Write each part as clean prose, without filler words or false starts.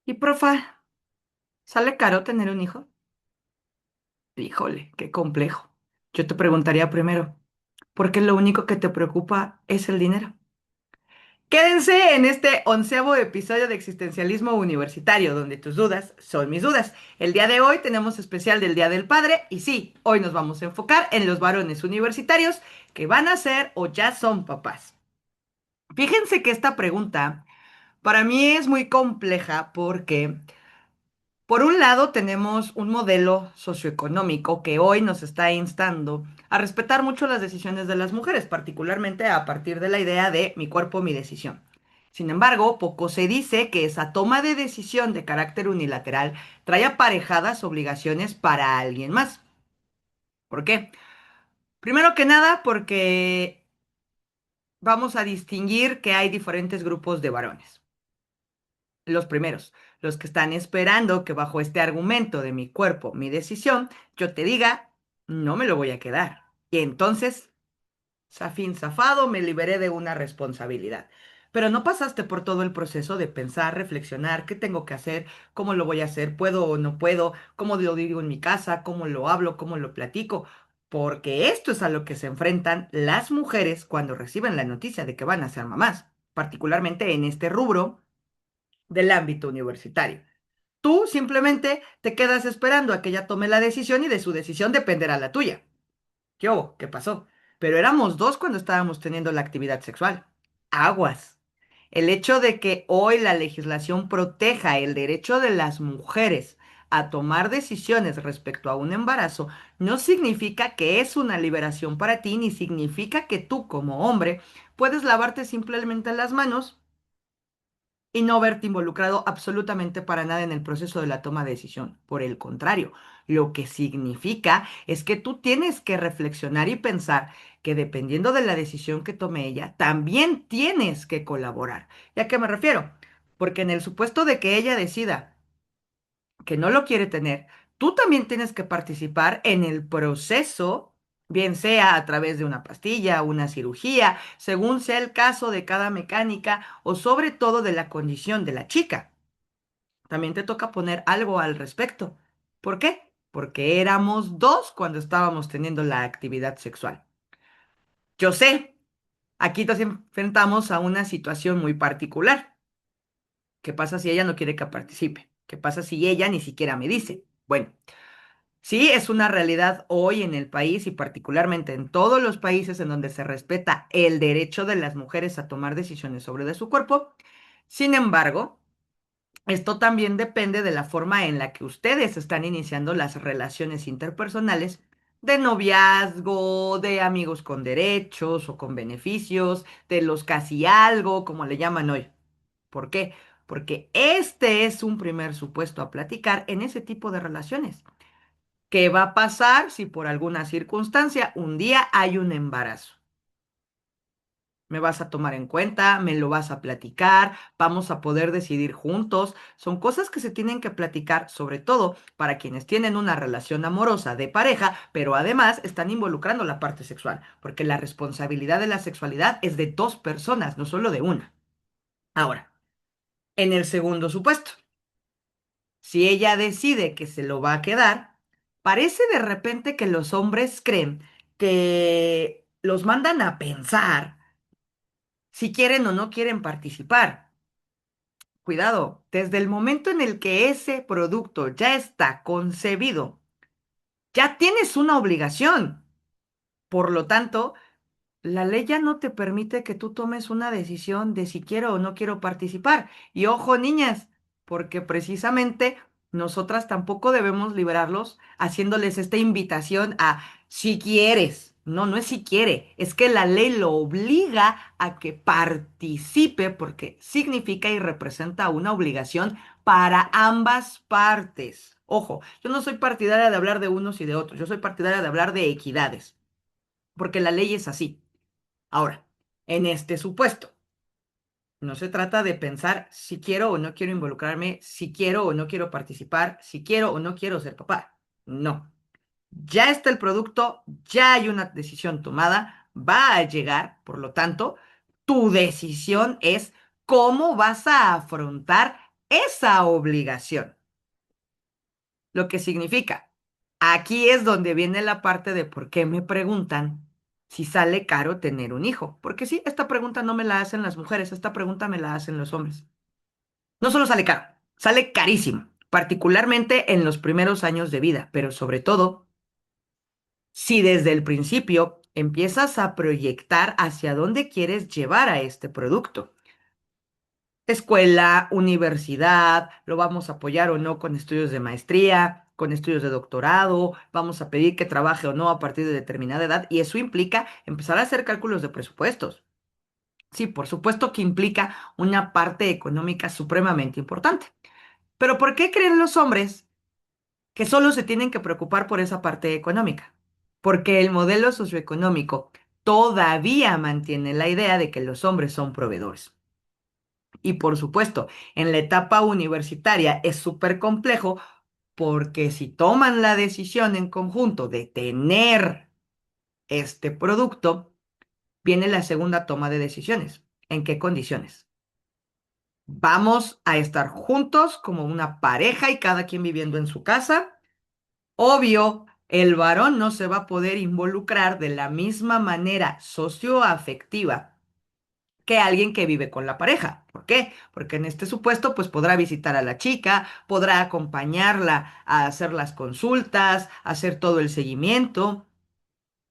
Y profa, ¿sale caro tener un hijo? Híjole, qué complejo. Yo te preguntaría primero, ¿por qué lo único que te preocupa es el dinero? Quédense en este 11º episodio de Existencialismo Universitario, donde tus dudas son mis dudas. El día de hoy tenemos especial del Día del Padre y sí, hoy nos vamos a enfocar en los varones universitarios que van a ser o ya son papás. Fíjense que esta pregunta para mí es muy compleja porque por un lado, tenemos un modelo socioeconómico que hoy nos está instando a respetar mucho las decisiones de las mujeres, particularmente a partir de la idea de mi cuerpo, mi decisión. Sin embargo, poco se dice que esa toma de decisión de carácter unilateral trae aparejadas obligaciones para alguien más. ¿Por qué? Primero que nada, porque vamos a distinguir que hay diferentes grupos de varones. Los primeros, los que están esperando que bajo este argumento de mi cuerpo, mi decisión, yo te diga, no me lo voy a quedar. Y entonces, zafín zafado, me liberé de una responsabilidad. Pero no pasaste por todo el proceso de pensar, reflexionar, qué tengo que hacer, cómo lo voy a hacer, puedo o no puedo, cómo lo digo en mi casa, cómo lo hablo, cómo lo platico. Porque esto es a lo que se enfrentan las mujeres cuando reciben la noticia de que van a ser mamás, particularmente en este rubro del ámbito universitario. Tú simplemente te quedas esperando a que ella tome la decisión y de su decisión dependerá la tuya. ¿Qué hubo? ¿Qué pasó? Pero éramos dos cuando estábamos teniendo la actividad sexual. Aguas. El hecho de que hoy la legislación proteja el derecho de las mujeres a tomar decisiones respecto a un embarazo no significa que es una liberación para ti, ni significa que tú como hombre puedes lavarte simplemente las manos y no verte involucrado absolutamente para nada en el proceso de la toma de decisión. Por el contrario, lo que significa es que tú tienes que reflexionar y pensar que dependiendo de la decisión que tome ella, también tienes que colaborar. ¿Y a qué me refiero? Porque en el supuesto de que ella decida que no lo quiere tener, tú también tienes que participar en el proceso, bien sea a través de una pastilla, una cirugía, según sea el caso de cada mecánica o sobre todo de la condición de la chica. También te toca poner algo al respecto. ¿Por qué? Porque éramos dos cuando estábamos teniendo la actividad sexual. Yo sé, aquí nos enfrentamos a una situación muy particular. ¿Qué pasa si ella no quiere que participe? ¿Qué pasa si ella ni siquiera me dice? Bueno, sí, es una realidad hoy en el país y particularmente en todos los países en donde se respeta el derecho de las mujeres a tomar decisiones sobre de su cuerpo. Sin embargo, esto también depende de la forma en la que ustedes están iniciando las relaciones interpersonales de noviazgo, de amigos con derechos o con beneficios, de los casi algo, como le llaman hoy. ¿Por qué? Porque este es un primer supuesto a platicar en ese tipo de relaciones. ¿Qué va a pasar si por alguna circunstancia un día hay un embarazo? Me vas a tomar en cuenta, me lo vas a platicar, vamos a poder decidir juntos. Son cosas que se tienen que platicar, sobre todo para quienes tienen una relación amorosa de pareja, pero además están involucrando la parte sexual, porque la responsabilidad de la sexualidad es de dos personas, no solo de una. Ahora, en el segundo supuesto, si ella decide que se lo va a quedar, parece de repente que los hombres creen que los mandan a pensar si quieren o no quieren participar. Cuidado, desde el momento en el que ese producto ya está concebido, ya tienes una obligación. Por lo tanto, la ley ya no te permite que tú tomes una decisión de si quiero o no quiero participar. Y ojo, niñas, porque precisamente nosotras tampoco debemos liberarlos haciéndoles esta invitación a si quieres. No, no es si quiere, es que la ley lo obliga a que participe porque significa y representa una obligación para ambas partes. Ojo, yo no soy partidaria de hablar de unos y de otros, yo soy partidaria de hablar de equidades, porque la ley es así. Ahora, en este supuesto, no se trata de pensar si quiero o no quiero involucrarme, si quiero o no quiero participar, si quiero o no quiero ser papá. No. Ya está el producto, ya hay una decisión tomada, va a llegar, por lo tanto, tu decisión es cómo vas a afrontar esa obligación. Lo que significa, aquí es donde viene la parte de por qué me preguntan si sale caro tener un hijo. Porque sí, esta pregunta no me la hacen las mujeres, esta pregunta me la hacen los hombres. No solo sale caro, sale carísimo, particularmente en los primeros años de vida, pero sobre todo si desde el principio empiezas a proyectar hacia dónde quieres llevar a este producto. Escuela, universidad, lo vamos a apoyar o no con estudios de maestría, con estudios de doctorado, vamos a pedir que trabaje o no a partir de determinada edad y eso implica empezar a hacer cálculos de presupuestos. Sí, por supuesto que implica una parte económica supremamente importante. Pero ¿por qué creen los hombres que solo se tienen que preocupar por esa parte económica? Porque el modelo socioeconómico todavía mantiene la idea de que los hombres son proveedores. Y por supuesto, en la etapa universitaria es súper complejo porque si toman la decisión en conjunto de tener este producto, viene la segunda toma de decisiones. ¿En qué condiciones? Vamos a estar juntos como una pareja y cada quien viviendo en su casa. Obvio, el varón no se va a poder involucrar de la misma manera socioafectiva que alguien que vive con la pareja. ¿Por qué? Porque en este supuesto, pues podrá visitar a la chica, podrá acompañarla a hacer las consultas, hacer todo el seguimiento,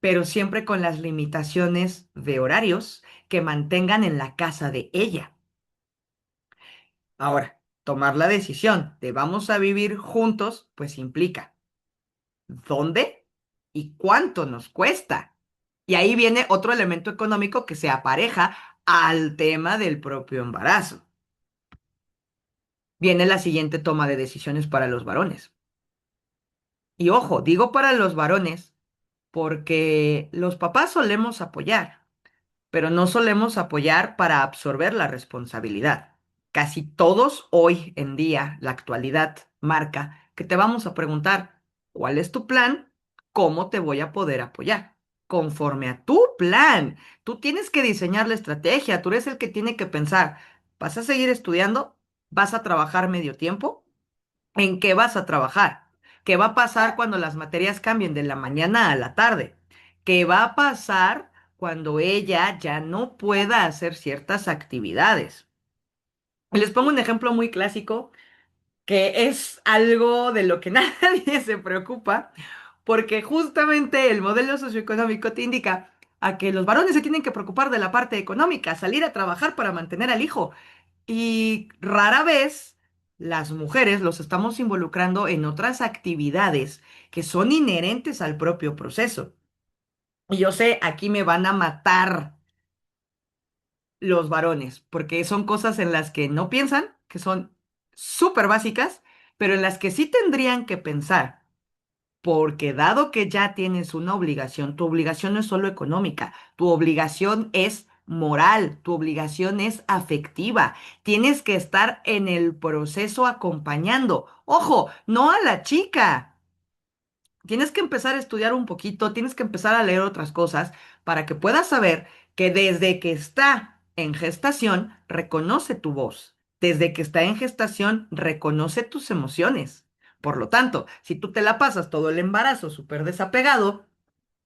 pero siempre con las limitaciones de horarios que mantengan en la casa de ella. Ahora, tomar la decisión de vamos a vivir juntos, pues implica dónde y cuánto nos cuesta. Y ahí viene otro elemento económico que se apareja al tema del propio embarazo. Viene la siguiente toma de decisiones para los varones. Y ojo, digo para los varones porque los papás solemos apoyar, pero no solemos apoyar para absorber la responsabilidad. Casi todos hoy en día, la actualidad marca que te vamos a preguntar, ¿cuál es tu plan? ¿Cómo te voy a poder apoyar? Conforme a tu plan, tú tienes que diseñar la estrategia, tú eres el que tiene que pensar, ¿vas a seguir estudiando? ¿Vas a trabajar medio tiempo? ¿En qué vas a trabajar? ¿Qué va a pasar cuando las materias cambien de la mañana a la tarde? ¿Qué va a pasar cuando ella ya no pueda hacer ciertas actividades? Les pongo un ejemplo muy clásico que es algo de lo que nadie se preocupa, porque justamente el modelo socioeconómico te indica a que los varones se tienen que preocupar de la parte económica, salir a trabajar para mantener al hijo. Y rara vez las mujeres los estamos involucrando en otras actividades que son inherentes al propio proceso. Y yo sé, aquí me van a matar los varones, porque son cosas en las que no piensan, que son súper básicas, pero en las que sí tendrían que pensar. Porque dado que ya tienes una obligación, tu obligación no es solo económica, tu obligación es moral, tu obligación es afectiva. Tienes que estar en el proceso acompañando. Ojo, no a la chica. Tienes que empezar a estudiar un poquito, tienes que empezar a leer otras cosas para que puedas saber que desde que está en gestación, reconoce tu voz. Desde que está en gestación, reconoce tus emociones. Por lo tanto, si tú te la pasas todo el embarazo súper desapegado,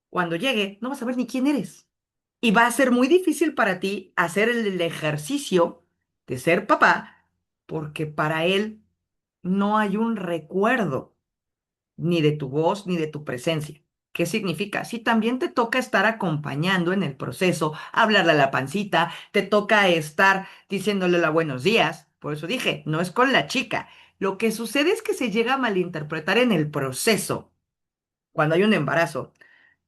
cuando llegue, no vas a ver ni quién eres. Y va a ser muy difícil para ti hacer el ejercicio de ser papá, porque para él no hay un recuerdo ni de tu voz, ni de tu presencia. ¿Qué significa? Si también te toca estar acompañando en el proceso, hablarle a la pancita, te toca estar diciéndole la buenos días. Por eso dije, no es con la chica. Lo que sucede es que se llega a malinterpretar en el proceso, cuando hay un embarazo,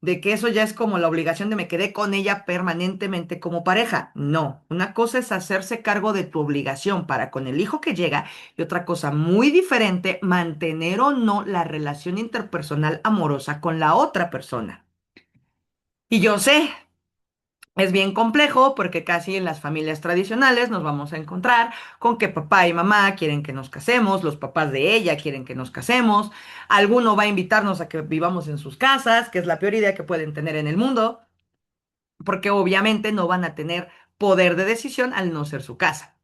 de que eso ya es como la obligación de me quedé con ella permanentemente como pareja. No, una cosa es hacerse cargo de tu obligación para con el hijo que llega y otra cosa muy diferente, mantener o no la relación interpersonal amorosa con la otra persona. Y yo sé, es bien complejo porque casi en las familias tradicionales nos vamos a encontrar con que papá y mamá quieren que nos casemos, los papás de ella quieren que nos casemos, alguno va a invitarnos a que vivamos en sus casas, que es la peor idea que pueden tener en el mundo, porque obviamente no van a tener poder de decisión al no ser su casa.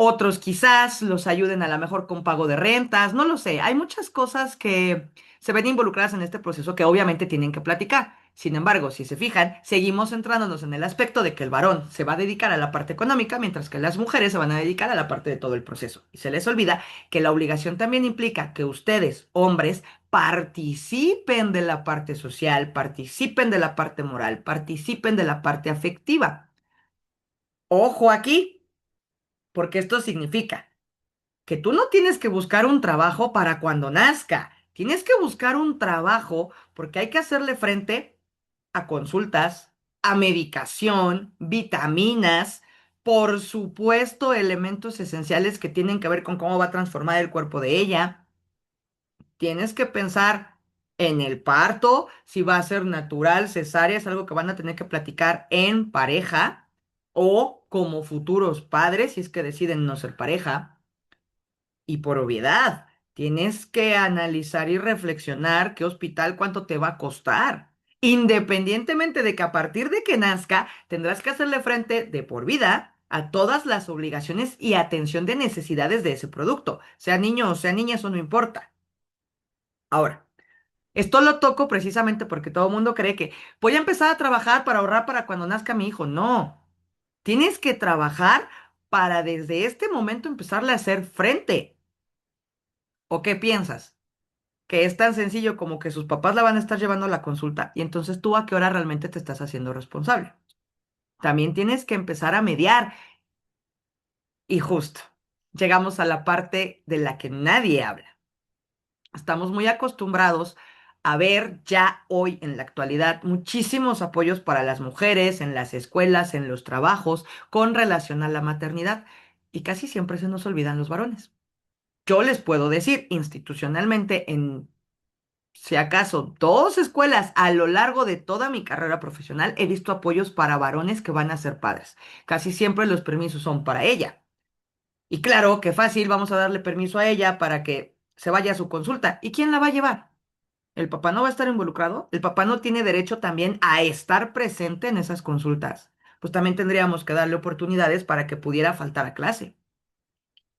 Otros quizás los ayuden a lo mejor con pago de rentas, no lo sé. Hay muchas cosas que se ven involucradas en este proceso que obviamente tienen que platicar. Sin embargo, si se fijan, seguimos centrándonos en el aspecto de que el varón se va a dedicar a la parte económica, mientras que las mujeres se van a dedicar a la parte de todo el proceso. Y se les olvida que la obligación también implica que ustedes, hombres, participen de la parte social, participen de la parte moral, participen de la parte afectiva. Ojo aquí, porque esto significa que tú no tienes que buscar un trabajo para cuando nazca. Tienes que buscar un trabajo porque hay que hacerle frente a consultas, a medicación, vitaminas, por supuesto, elementos esenciales que tienen que ver con cómo va a transformar el cuerpo de ella. Tienes que pensar en el parto, si va a ser natural, cesárea, es algo que van a tener que platicar en pareja o como futuros padres, si es que deciden no ser pareja. Y por obviedad, tienes que analizar y reflexionar qué hospital, cuánto te va a costar. Independientemente de que a partir de que nazca, tendrás que hacerle frente de por vida a todas las obligaciones y atención de necesidades de ese producto. Sea niño o sea niña, eso no importa. Ahora, esto lo toco precisamente porque todo el mundo cree que voy a empezar a trabajar para ahorrar para cuando nazca mi hijo. No, tienes que trabajar para desde este momento empezarle a hacer frente. ¿O qué piensas? Que es tan sencillo como que sus papás la van a estar llevando a la consulta y entonces tú a qué hora realmente te estás haciendo responsable. También tienes que empezar a mediar y justo llegamos a la parte de la que nadie habla. Estamos muy acostumbrados a ver ya hoy en la actualidad muchísimos apoyos para las mujeres en las escuelas, en los trabajos, con relación a la maternidad y casi siempre se nos olvidan los varones. Yo les puedo decir institucionalmente en si acaso dos escuelas a lo largo de toda mi carrera profesional he visto apoyos para varones que van a ser padres. Casi siempre los permisos son para ella. Y claro, qué fácil, vamos a darle permiso a ella para que se vaya a su consulta. ¿Y quién la va a llevar? ¿El papá no va a estar involucrado? ¿El papá no tiene derecho también a estar presente en esas consultas? Pues también tendríamos que darle oportunidades para que pudiera faltar a clase.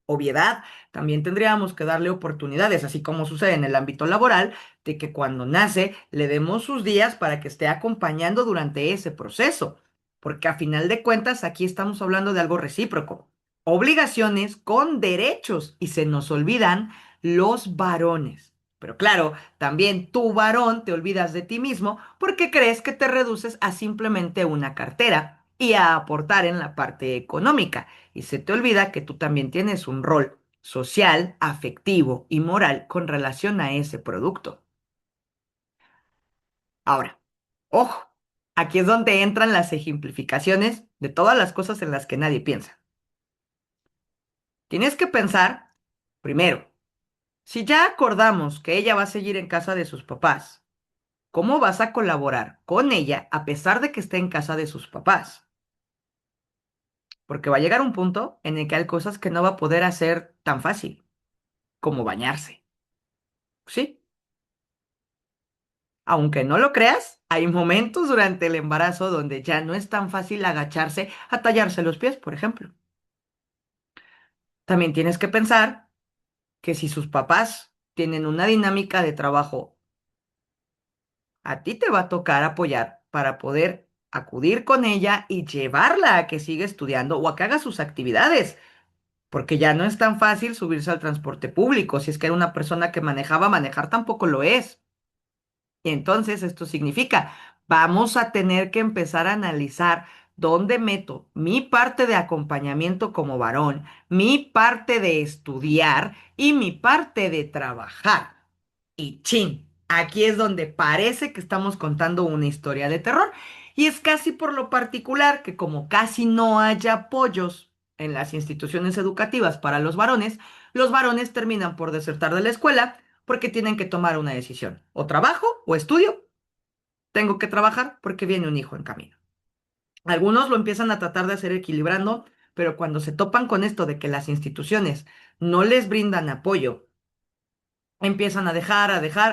Obviedad, también tendríamos que darle oportunidades, así como sucede en el ámbito laboral, de que cuando nace le demos sus días para que esté acompañando durante ese proceso, porque a final de cuentas aquí estamos hablando de algo recíproco, obligaciones con derechos y se nos olvidan los varones. Pero claro, también tú varón te olvidas de ti mismo porque crees que te reduces a simplemente una cartera y a aportar en la parte económica. Y se te olvida que tú también tienes un rol social, afectivo y moral con relación a ese producto. Ahora, ojo, aquí es donde entran las ejemplificaciones de todas las cosas en las que nadie piensa. Tienes que pensar, primero, si ya acordamos que ella va a seguir en casa de sus papás, ¿cómo vas a colaborar con ella a pesar de que esté en casa de sus papás? Porque va a llegar un punto en el que hay cosas que no va a poder hacer tan fácil como bañarse. ¿Sí? Aunque no lo creas, hay momentos durante el embarazo donde ya no es tan fácil agacharse a tallarse los pies, por ejemplo. También tienes que pensar que si sus papás tienen una dinámica de trabajo, a ti te va a tocar apoyar para poder acudir con ella y llevarla a que siga estudiando o a que haga sus actividades, porque ya no es tan fácil subirse al transporte público. Si es que era una persona que manejaba, manejar tampoco lo es. Y entonces esto significa, vamos a tener que empezar a analizar dónde meto mi parte de acompañamiento como varón, mi parte de estudiar y mi parte de trabajar. Y chin, aquí es donde parece que estamos contando una historia de terror. Y es casi por lo particular que como casi no hay apoyos en las instituciones educativas para los varones terminan por desertar de la escuela porque tienen que tomar una decisión. O trabajo o estudio. Tengo que trabajar porque viene un hijo en camino. Algunos lo empiezan a tratar de hacer equilibrando, pero cuando se topan con esto de que las instituciones no les brindan apoyo, empiezan a dejar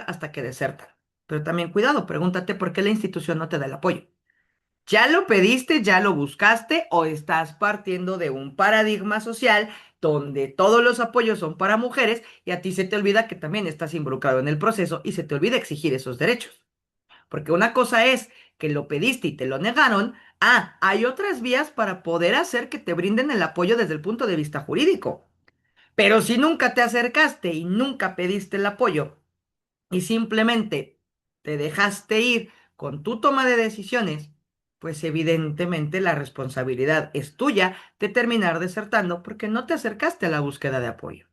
hasta que desertan. Pero también cuidado, pregúntate por qué la institución no te da el apoyo. ¿Ya lo pediste, ya lo buscaste o estás partiendo de un paradigma social donde todos los apoyos son para mujeres y a ti se te olvida que también estás involucrado en el proceso y se te olvida exigir esos derechos. Porque una cosa es que lo pediste y te lo negaron. Ah, hay otras vías para poder hacer que te brinden el apoyo desde el punto de vista jurídico. Pero si nunca te acercaste y nunca pediste el apoyo y simplemente te dejaste ir con tu toma de decisiones, pues evidentemente la responsabilidad es tuya de terminar desertando porque no te acercaste a la búsqueda de apoyo.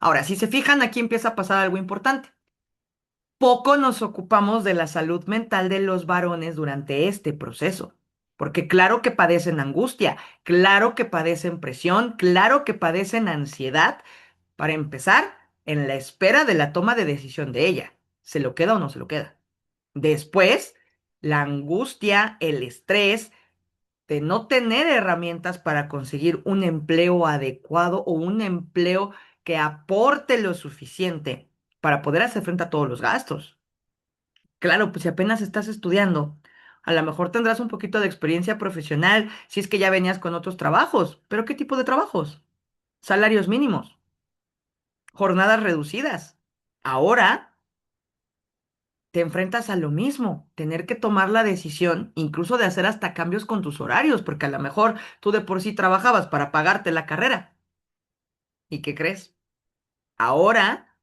Ahora, si se fijan, aquí empieza a pasar algo importante. Poco nos ocupamos de la salud mental de los varones durante este proceso, porque claro que padecen angustia, claro que padecen presión, claro que padecen ansiedad, para empezar, en la espera de la toma de decisión de ella. ¿Se lo queda o no se lo queda? Después, la angustia, el estrés de no tener herramientas para conseguir un empleo adecuado o un empleo que aporte lo suficiente para poder hacer frente a todos los gastos. Claro, pues si apenas estás estudiando, a lo mejor tendrás un poquito de experiencia profesional si es que ya venías con otros trabajos. ¿Pero qué tipo de trabajos? Salarios mínimos, jornadas reducidas. Ahora te enfrentas a lo mismo, tener que tomar la decisión incluso de hacer hasta cambios con tus horarios, porque a lo mejor tú de por sí trabajabas para pagarte la carrera. ¿Y qué crees? Ahora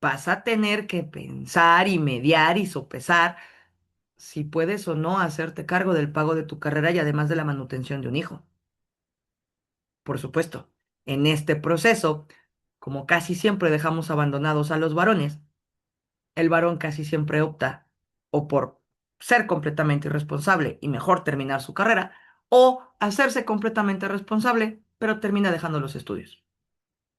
vas a tener que pensar y mediar y sopesar si puedes o no hacerte cargo del pago de tu carrera y además de la manutención de un hijo. Por supuesto, en este proceso, como casi siempre dejamos abandonados a los varones, el varón casi siempre opta o por ser completamente irresponsable y mejor terminar su carrera, o hacerse completamente responsable, pero termina dejando los estudios.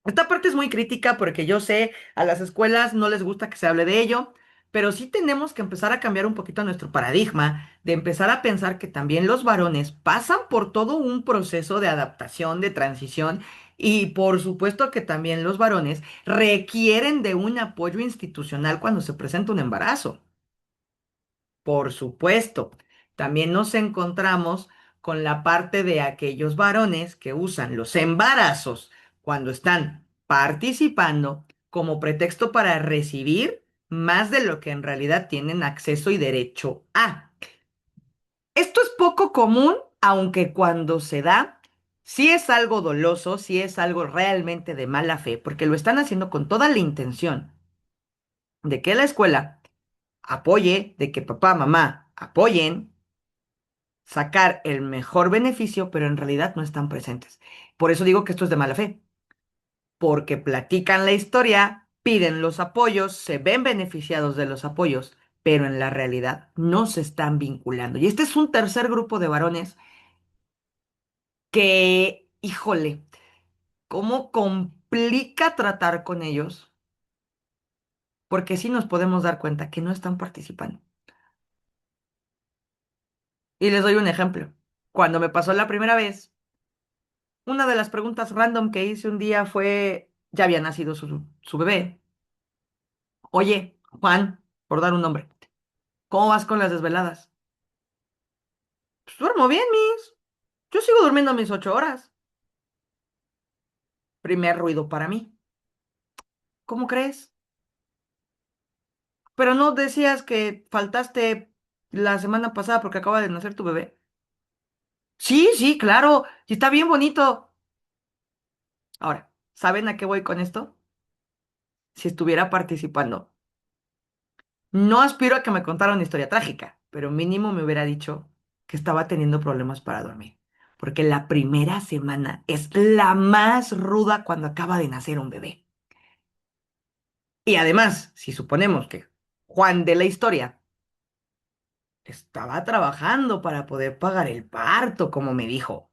Esta parte es muy crítica porque yo sé, a las escuelas no les gusta que se hable de ello, pero sí tenemos que empezar a cambiar un poquito nuestro paradigma, de empezar a pensar que también los varones pasan por todo un proceso de adaptación, de transición, y por supuesto que también los varones requieren de un apoyo institucional cuando se presenta un embarazo. Por supuesto, también nos encontramos con la parte de aquellos varones que usan los embarazos cuando están participando como pretexto para recibir más de lo que en realidad tienen acceso y derecho a. Esto es poco común, aunque cuando se da, sí es algo doloso, sí es algo realmente de mala fe, porque lo están haciendo con toda la intención de que la escuela apoye, de que papá, mamá apoyen sacar el mejor beneficio, pero en realidad no están presentes. Por eso digo que esto es de mala fe, porque platican la historia, piden los apoyos, se ven beneficiados de los apoyos, pero en la realidad no se están vinculando. Y este es un tercer grupo de varones que, híjole, cómo complica tratar con ellos, porque sí nos podemos dar cuenta que no están participando. Y les doy un ejemplo. Cuando me pasó la primera vez, una de las preguntas random que hice un día fue, ya había nacido su bebé. Oye, Juan, por dar un nombre, ¿cómo vas con las desveladas? Pues duermo bien, mis. Yo sigo durmiendo mis 8 horas. Primer ruido para mí. ¿Cómo crees? Pero no decías que faltaste la semana pasada porque acaba de nacer tu bebé. Sí, sí, claro. Y está bien bonito. Ahora, ¿saben a qué voy con esto? Si estuviera participando. No aspiro a que me contara una historia trágica, pero mínimo me hubiera dicho que estaba teniendo problemas para dormir. Porque la primera semana es la más ruda cuando acaba de nacer un bebé. Y además, si suponemos que Juan de la historia estaba trabajando para poder pagar el parto, como me dijo,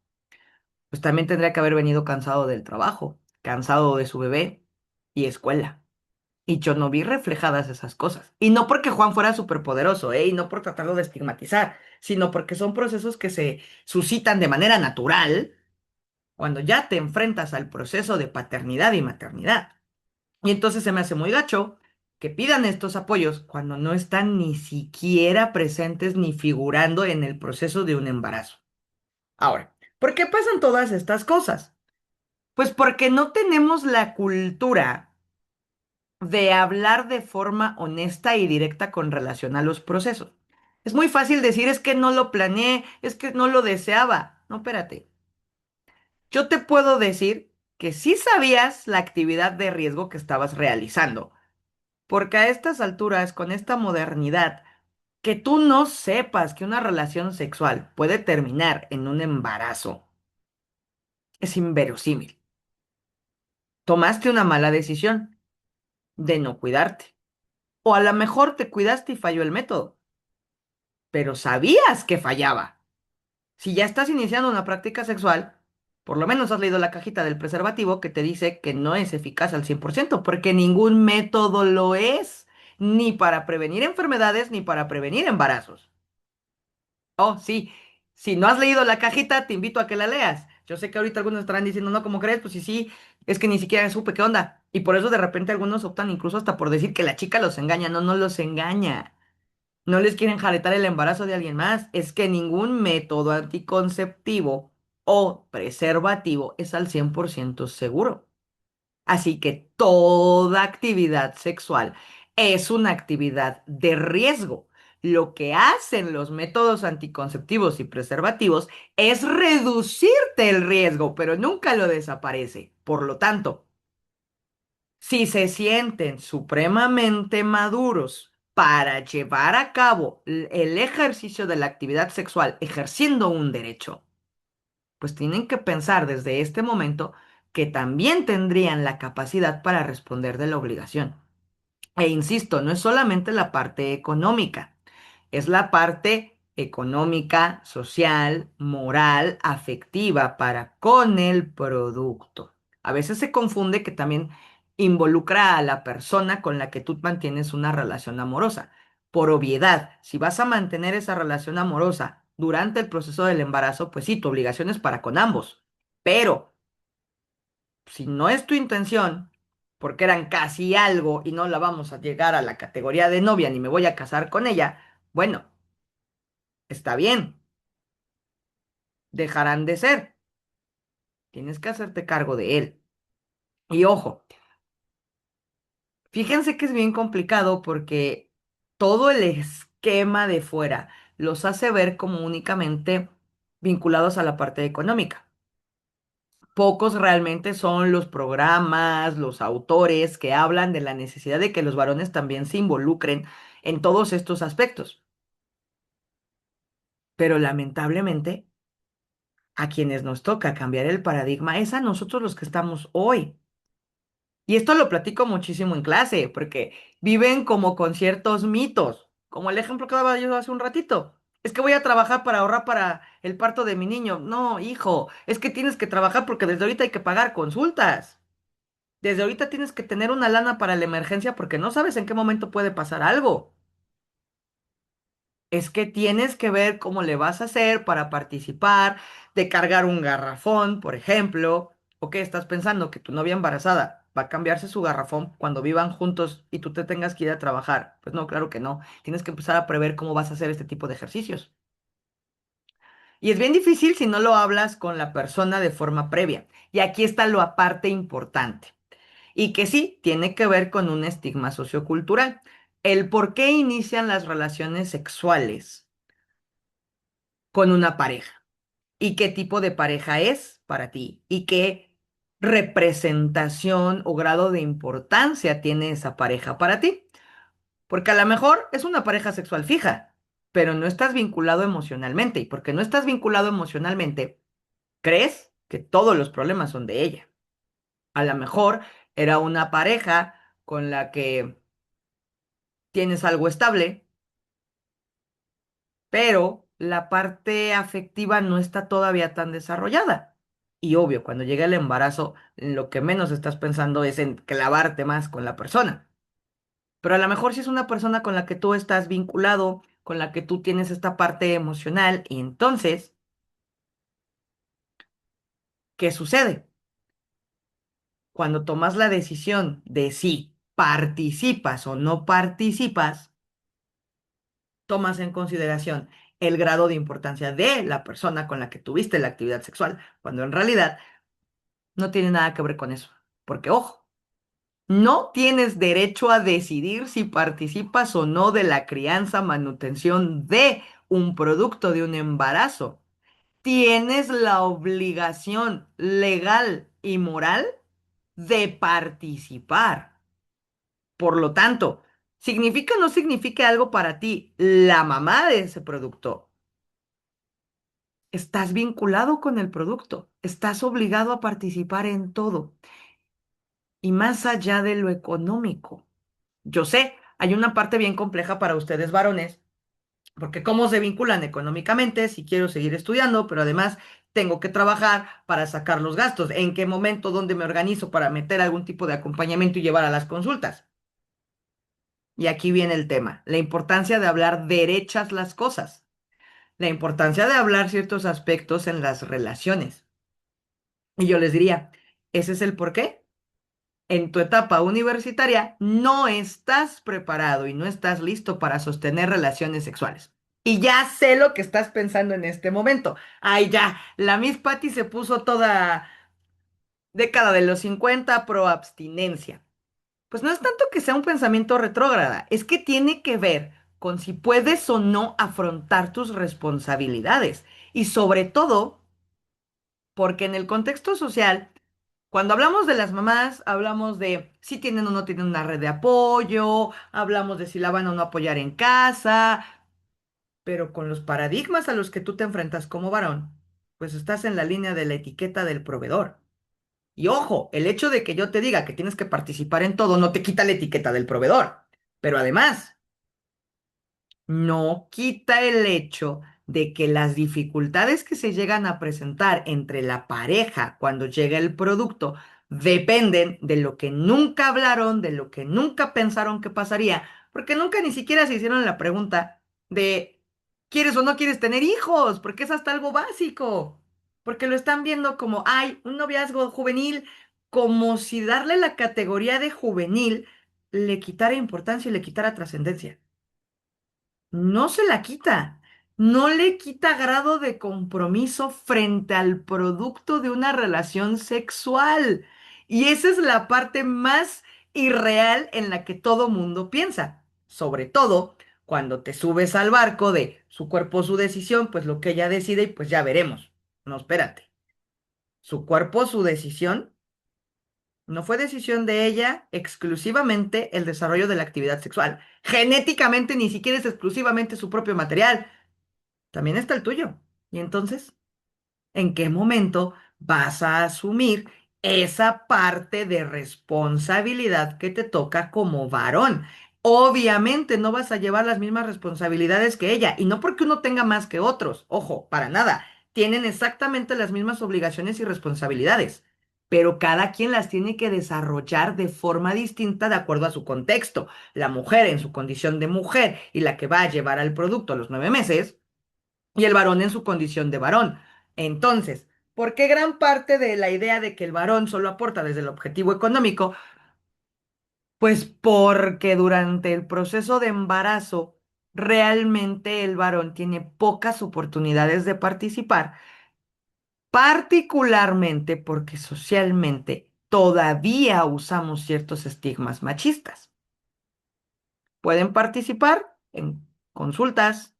pues también tendría que haber venido cansado del trabajo, cansado de su bebé y escuela. Y yo no vi reflejadas esas cosas. Y no porque Juan fuera superpoderoso, ¿eh? Y no por tratarlo de estigmatizar, sino porque son procesos que se suscitan de manera natural cuando ya te enfrentas al proceso de paternidad y maternidad. Y entonces se me hace muy gacho que pidan estos apoyos cuando no están ni siquiera presentes ni figurando en el proceso de un embarazo. Ahora, ¿por qué pasan todas estas cosas? Pues porque no tenemos la cultura de hablar de forma honesta y directa con relación a los procesos. Es muy fácil decir, es que no lo planeé, es que no lo deseaba. No, espérate. Yo te puedo decir que sí sabías la actividad de riesgo que estabas realizando, porque a estas alturas, con esta modernidad, que tú no sepas que una relación sexual puede terminar en un embarazo es inverosímil. Tomaste una mala decisión de no cuidarte. O a lo mejor te cuidaste y falló el método, pero sabías que fallaba. Si ya estás iniciando una práctica sexual, por lo menos has leído la cajita del preservativo que te dice que no es eficaz al 100%, porque ningún método lo es, ni para prevenir enfermedades ni para prevenir embarazos. Oh, sí, si no has leído la cajita, te invito a que la leas. Yo sé que ahorita algunos estarán diciendo, no, ¿cómo crees? Pues sí, sí, es que ni siquiera supe qué onda. Y por eso de repente algunos optan incluso hasta por decir que la chica los engaña. No, no los engaña. No les quieren jaletar el embarazo de alguien más. Es que ningún método anticonceptivo o preservativo es al 100% seguro. Así que toda actividad sexual es una actividad de riesgo. Lo que hacen los métodos anticonceptivos y preservativos es reducirte el riesgo, pero nunca lo desaparece. Por lo tanto, si se sienten supremamente maduros para llevar a cabo el ejercicio de la actividad sexual ejerciendo un derecho, pues tienen que pensar desde este momento que también tendrían la capacidad para responder de la obligación. E insisto, no es solamente la parte económica, es la parte económica, social, moral, afectiva para con el producto. A veces se confunde que también involucra a la persona con la que tú mantienes una relación amorosa. Por obviedad, si vas a mantener esa relación amorosa durante el proceso del embarazo, pues sí, tu obligación es para con ambos. Pero si no es tu intención, porque eran casi algo y no la vamos a llegar a la categoría de novia ni me voy a casar con ella, bueno, está bien, dejarán de ser. Tienes que hacerte cargo de él. Y ojo, fíjense que es bien complicado porque todo el esquema de fuera los hace ver como únicamente vinculados a la parte económica. Pocos realmente son los programas, los autores que hablan de la necesidad de que los varones también se involucren en todos estos aspectos. Pero lamentablemente, a quienes nos toca cambiar el paradigma es a nosotros los que estamos hoy. Y esto lo platico muchísimo en clase, porque viven como con ciertos mitos, como el ejemplo que daba yo hace un ratito. Es que voy a trabajar para ahorrar para el parto de mi niño. No, hijo, es que tienes que trabajar porque desde ahorita hay que pagar consultas. Desde ahorita tienes que tener una lana para la emergencia porque no sabes en qué momento puede pasar algo. Es que tienes que ver cómo le vas a hacer para participar, de cargar un garrafón, por ejemplo. ¿O qué estás pensando? Que tu novia embarazada va a cambiarse su garrafón cuando vivan juntos y tú te tengas que ir a trabajar. Pues no, claro que no. Tienes que empezar a prever cómo vas a hacer este tipo de ejercicios. Y es bien difícil si no lo hablas con la persona de forma previa. Y aquí está lo aparte importante. Y que sí, tiene que ver con un estigma sociocultural. El por qué inician las relaciones sexuales con una pareja y qué tipo de pareja es para ti y qué representación o grado de importancia tiene esa pareja para ti. Porque a lo mejor es una pareja sexual fija, pero no estás vinculado emocionalmente y porque no estás vinculado emocionalmente, crees que todos los problemas son de ella. A lo mejor era una pareja con la que tienes algo estable, pero la parte afectiva no está todavía tan desarrollada. Y obvio, cuando llega el embarazo, lo que menos estás pensando es en clavarte más con la persona. Pero a lo mejor si es una persona con la que tú estás vinculado, con la que tú tienes esta parte emocional, y entonces, ¿qué sucede? Cuando tomas la decisión de si participas o no participas, tomas en consideración el grado de importancia de la persona con la que tuviste la actividad sexual, cuando en realidad No tiene nada que ver con eso. Porque, ojo, no tienes derecho a decidir si participas o no de la crianza, manutención de un producto de un embarazo. Tienes la obligación legal y moral de participar. Por lo tanto, significa o no significa algo para ti la mamá de ese producto. Estás vinculado con el producto, estás obligado a participar en todo y más allá de lo económico. Yo sé, hay una parte bien compleja para ustedes varones, porque cómo se vinculan económicamente si quiero seguir estudiando, pero además tengo que trabajar para sacar los gastos. ¿En qué momento, dónde me organizo para meter algún tipo de acompañamiento y llevar a las consultas? Y aquí viene el tema, la importancia de hablar derechas las cosas, la importancia de hablar ciertos aspectos en las relaciones. Y yo les diría, ese es el por qué. En tu etapa universitaria no estás preparado y no estás listo para sostener relaciones sexuales. Y ya sé lo que estás pensando en este momento. Ay, ya, la Miss Patty se puso toda década de los 50 pro abstinencia. Pues no es tanto que sea un pensamiento retrógrada, es que tiene que ver con si puedes o no afrontar tus responsabilidades. Y sobre todo, porque en el contexto social, cuando hablamos de las mamás, hablamos de si tienen o no tienen una red de apoyo, hablamos de si la van o no a apoyar en casa, pero con los paradigmas a los que tú te enfrentas como varón, pues estás en la línea de la etiqueta del proveedor. Y ojo, el hecho de que yo te diga que tienes que participar en todo no te quita la etiqueta del proveedor. Pero además, no quita el hecho de que las dificultades que se llegan a presentar entre la pareja cuando llega el producto dependen de lo que nunca hablaron, de lo que nunca pensaron que pasaría, porque nunca ni siquiera se hicieron la pregunta de ¿quieres o no quieres tener hijos? Porque es hasta algo básico, porque lo están viendo como, ay, un noviazgo juvenil, como si darle la categoría de juvenil le quitara importancia y le quitara trascendencia. No se la quita, no le quita grado de compromiso frente al producto de una relación sexual. Y esa es la parte más irreal en la que todo mundo piensa, sobre todo cuando te subes al barco de su cuerpo, su decisión, pues lo que ella decide y pues ya veremos. No, espérate. Su cuerpo, su decisión, no fue decisión de ella exclusivamente el desarrollo de la actividad sexual. Genéticamente ni siquiera es exclusivamente su propio material, también está el tuyo. Y entonces, ¿en qué momento vas a asumir esa parte de responsabilidad que te toca como varón? Obviamente no vas a llevar las mismas responsabilidades que ella, y no porque uno tenga más que otros, ojo, para nada, tienen exactamente las mismas obligaciones y responsabilidades, pero cada quien las tiene que desarrollar de forma distinta de acuerdo a su contexto. La mujer en su condición de mujer y la que va a llevar al producto a los 9 meses y el varón en su condición de varón. Entonces, ¿por qué gran parte de la idea de que el varón solo aporta desde el objetivo económico? Pues porque durante el proceso de embarazo, realmente el varón tiene pocas oportunidades de participar, particularmente porque socialmente todavía usamos ciertos estigmas machistas. Pueden participar en consultas,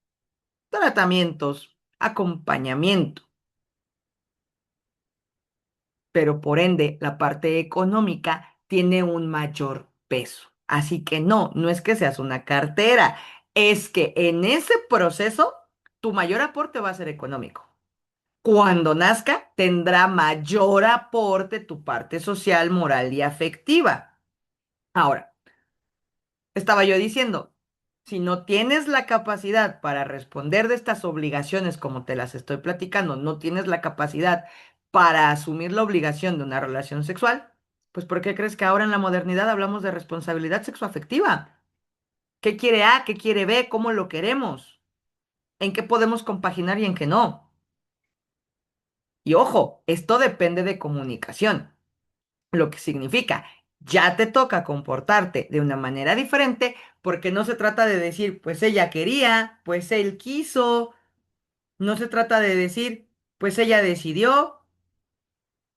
tratamientos, acompañamiento, pero por ende la parte económica tiene un mayor peso. Así que no, no es que seas una cartera, es que en ese proceso tu mayor aporte va a ser económico. Cuando nazca, tendrá mayor aporte tu parte social, moral y afectiva. Ahora, estaba yo diciendo, si no tienes la capacidad para responder de estas obligaciones como te las estoy platicando, no tienes la capacidad para asumir la obligación de una relación sexual, pues ¿por qué crees que ahora en la modernidad hablamos de responsabilidad sexoafectiva? ¿Qué quiere A? ¿Qué quiere B? ¿Cómo lo queremos? ¿En qué podemos compaginar y en qué no? Y ojo, esto depende de comunicación, lo que significa, ya te toca comportarte de una manera diferente porque no se trata de decir, pues ella quería, pues él quiso, no se trata de decir, pues ella decidió,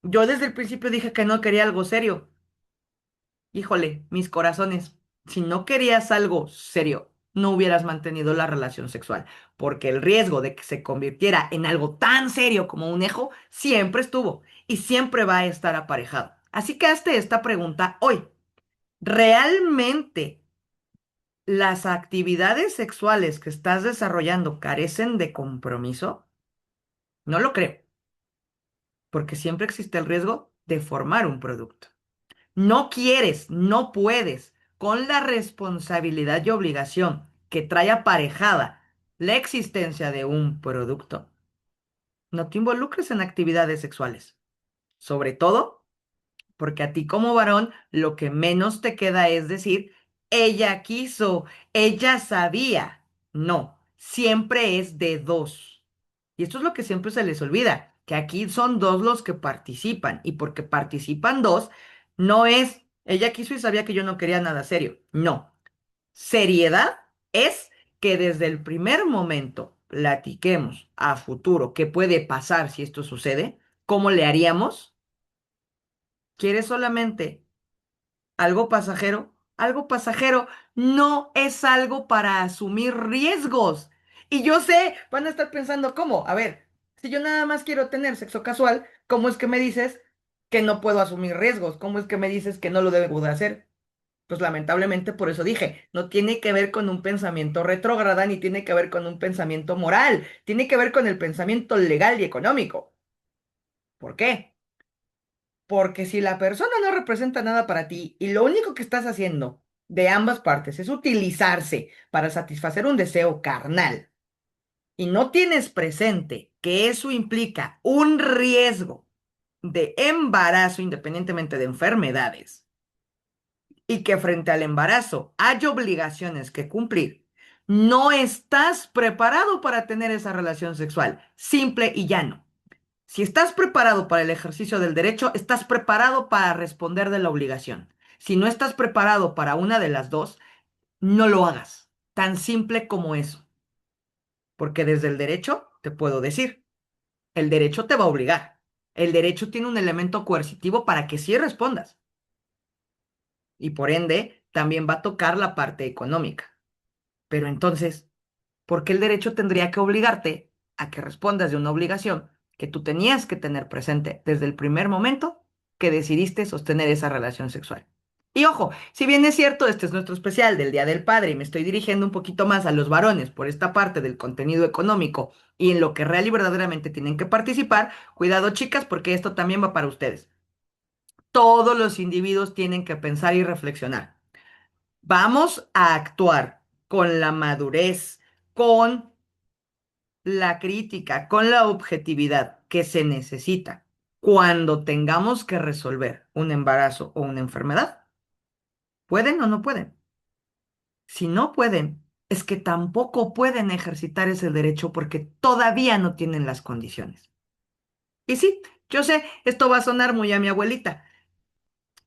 Yo desde el principio dije que no quería algo serio. Híjole, mis corazones, si no querías algo serio, no hubieras mantenido la relación sexual, porque el riesgo de que se convirtiera en algo tan serio como un hijo siempre estuvo y siempre va a estar aparejado. Así que hazte esta pregunta hoy. ¿Realmente las actividades sexuales que estás desarrollando carecen de compromiso? No lo creo, porque siempre existe el riesgo de formar un producto. No quieres, no puedes, con la responsabilidad y obligación que trae aparejada la existencia de un producto, no te involucres en actividades sexuales. Sobre todo porque a ti como varón lo que menos te queda es decir, ella quiso, ella sabía. No, siempre es de dos. Y esto es lo que siempre se les olvida, que aquí son dos los que participan. Y porque participan dos, no es, ella quiso y sabía que yo no quería nada serio. No, seriedad es que desde el primer momento platiquemos a futuro qué puede pasar si esto sucede, cómo le haríamos. ¿Quieres solamente algo pasajero? Algo pasajero no es algo para asumir riesgos. Y yo sé, van a estar pensando, ¿cómo? A ver, si yo nada más quiero tener sexo casual, ¿cómo es que me dices que no puedo asumir riesgos? ¿Cómo es que me dices que no lo debo de hacer? Pues lamentablemente por eso dije, no tiene que ver con un pensamiento retrógrada ni tiene que ver con un pensamiento moral, tiene que ver con el pensamiento legal y económico. ¿Por qué? Porque si la persona no representa nada para ti y lo único que estás haciendo de ambas partes es utilizarse para satisfacer un deseo carnal y no tienes presente que eso implica un riesgo de embarazo independientemente de enfermedades y que frente al embarazo hay obligaciones que cumplir, no estás preparado para tener esa relación sexual, simple y llano. Si estás preparado para el ejercicio del derecho, estás preparado para responder de la obligación. Si no estás preparado para una de las dos, no lo hagas. Tan simple como eso. Porque desde el derecho te puedo decir, el derecho te va a obligar. El derecho tiene un elemento coercitivo para que sí respondas. Y por ende, también va a tocar la parte económica. Pero entonces, ¿por qué el derecho tendría que obligarte a que respondas de una obligación que tú tenías que tener presente desde el primer momento que decidiste sostener esa relación sexual? Y ojo, si bien es cierto, este es nuestro especial del Día del Padre y me estoy dirigiendo un poquito más a los varones por esta parte del contenido económico y en lo que real y verdaderamente tienen que participar, cuidado chicas, porque esto también va para ustedes. Todos los individuos tienen que pensar y reflexionar. Vamos a actuar con la madurez, con la crítica, con la objetividad que se necesita cuando tengamos que resolver un embarazo o una enfermedad. ¿Pueden o no pueden? Si no pueden, es que tampoco pueden ejercitar ese derecho porque todavía no tienen las condiciones. Y sí, yo sé, esto va a sonar muy a mi abuelita.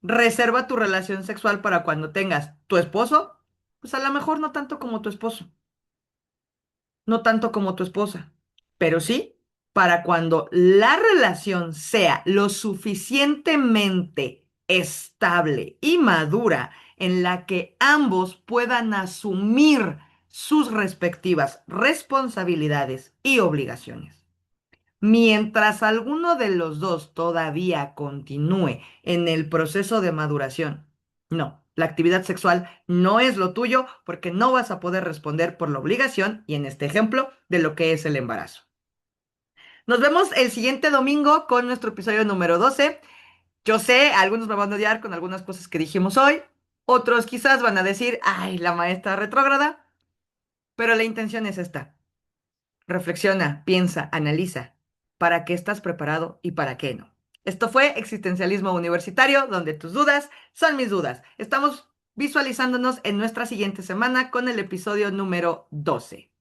Reserva tu relación sexual para cuando tengas tu esposo, pues a lo mejor no tanto como tu esposo, no tanto como tu esposa, pero sí para cuando la relación sea lo suficientemente estable y madura en la que ambos puedan asumir sus respectivas responsabilidades y obligaciones. Mientras alguno de los dos todavía continúe en el proceso de maduración, no, la actividad sexual no es lo tuyo porque no vas a poder responder por la obligación y en este ejemplo de lo que es el embarazo. Nos vemos el siguiente domingo con nuestro episodio número 12. Yo sé, algunos me van a odiar con algunas cosas que dijimos hoy, otros quizás van a decir, ay, la maestra retrógrada, pero la intención es esta. Reflexiona, piensa, analiza para qué estás preparado y para qué no. Esto fue Existencialismo Universitario, donde tus dudas son mis dudas. Estamos visualizándonos en nuestra siguiente semana con el episodio número 12.